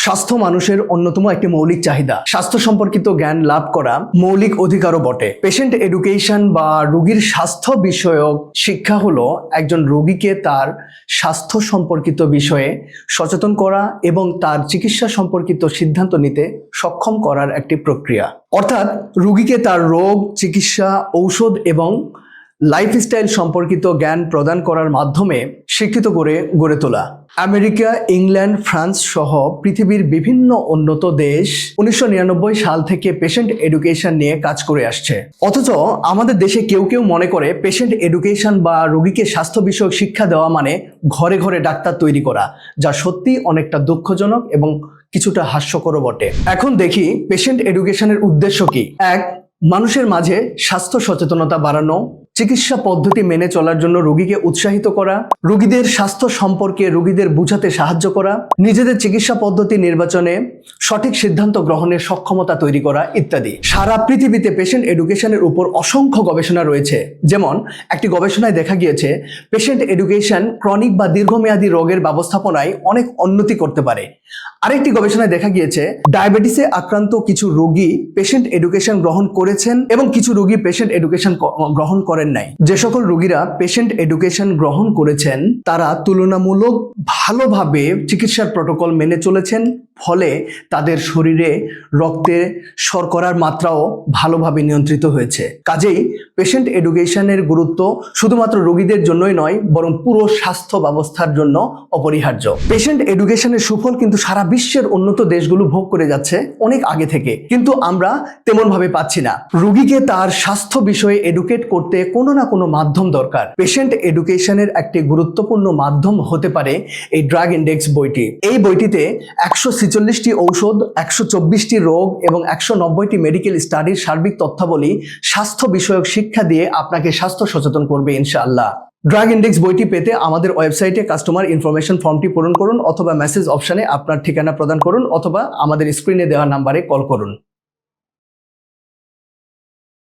স্বাস্থ্য মানুষের অন্যতম একটি মৌলিক চাহিদা। স্বাস্থ্য সম্পর্কিত জ্ঞান লাভ করা মৌলিক অধিকারও বটে। পেশেন্ট এডুকেশন বা রোগীর স্বাস্থ্য বিষয়ক শিক্ষা হলো একজন রোগীকে তার স্বাস্থ্য সম্পর্কিত বিষয়ে সচেতন করা এবং তার চিকিৎসা সম্পর্কিত সিদ্ধান্ত নিতে সক্ষম করার একটি প্রক্রিয়া। অর্থাৎ রোগীকে তার রোগ, চিকিৎসা, ঔষধ এবং লাইফস্টাইল সম্পর্কিত জ্ঞান প্রদান করার মাধ্যমে শিক্ষিত করে গড়ে তোলা। আমেরিকা, ইংল্যান্ড, ফ্রান্স সহ পৃথিবীর বিভিন্ন উন্নত দেশ 1999 সাল থেকে পেশেন্ট এডুকেশন নিয়ে কাজ করে আসছে। অথচ আমাদের দেশে কেউ কেউ মনে করে পেশেন্ট এডুকেশন বা রোগীকে স্বাস্থ্য বিষয়ক শিক্ষা দেওয়া মানে ঘরে ঘরে ডাক্তার তৈরি করা, যা সত্যি অনেকটা দুঃখজনক এবং কিছুটা হাস্যকরও বটে। এখন দেখি পেশেন্ট এডুকেশনের উদ্দেশ্য কি। এক, মানুষের মাঝে স্বাস্থ্য সচেতনতা বাড়ানো, চিকিৎসা পদ্ধতি মেনে চলার জন্য রোগীকে উৎসাহিত করা, রোগীদের স্বাস্থ্য সম্পর্কে রোগীদের বুঝাতে সাহায্য করা, নিজেদের চিকিৎসা পদ্ধতি নির্বাচনে সঠিক সিদ্ধান্ত গ্রহণের সক্ষমতা তৈরি করা ইত্যাদি। সারা পৃথিবীতে পেশেন্ট এডুকেশনের উপর অসংখ্য গবেষণা রয়েছে। যেমন একটি গবেষণায় দেখা গিয়েছে পেশেন্ট এডুকেশন ক্রনিক বা দীর্ঘমেয়াদী রোগের ব্যবস্থাপনায় অনেক উন্নতি করতে পারে। আরেকটি গবেষণায় দেখা গিয়েছে ডায়াবেটিসে আক্রান্ত কিছু রোগী পেশেন্ট এডুকেশন গ্রহণ করেছেন এবং কিছু রোগী পেশেন্ট এডুকেশন গ্রহণ করেন নাই। যে সকল রোগীরা পেশেন্ট এডুকেশন গ্রহণ করেছেন তারা তুলনামূলক ভালোভাবে চিকিৎসার প্রটোকল মেনে চলেছেন, ফলে তাদের শরীরে রক্তে শর্করার মাত্রাও ভালোভাবে নিয়ন্ত্রিত হয়েছে। কাজেই পেশেন্ট এডুকেশনের গুরুত্ব শুধুমাত্র রোগীদের জন্যই নয়, বরং পুরো স্বাস্থ্য ব্যবস্থার জন্য অপরিহার্য। পেশেন্ট এডুকেশনের সুফল কিন্তু সারা বিশ্বের উন্নত দেশগুলো ভোগ করে যাচ্ছে অনেক আগে থেকে, কিন্তু আমরা তেমন ভাবে পাচ্ছি না। রোগীকে তার স্বাস্থ্য বিষয়ে এডুকেট করতে কোনো না কোনো মাধ্যম দরকার। পেশেন্ট এডুকেশনের একটি গুরুত্বপূর্ণ মাধ্যম হতে পারে এই ড্রাগ ইন্ডেক্স বইটি। এই বইটিতে 146টি ঔষধ, 124টি রোগ এবং 190টি মেডিকেল স্টাডির সার্বিক তথ্যাবলী স্বাস্থ্য বিষয়ক শিক্ষা দিয়ে আপনাকে স্বাস্থ্য সচেতন করবে ইনশাআল্লাহ। ড্রাগ ইন্ডেক্স বইটি পেতে আমাদের ওয়েবসাইটে কাস্টমার ইনফরমেশন ফর্মটি পূরণ করুন অথবা মেসেজ অপশনে আপনার ঠিকানা প্রদান করুন অথবা আমাদের স্ক্রিনে দেওয়া নাম্বারে কল করুন।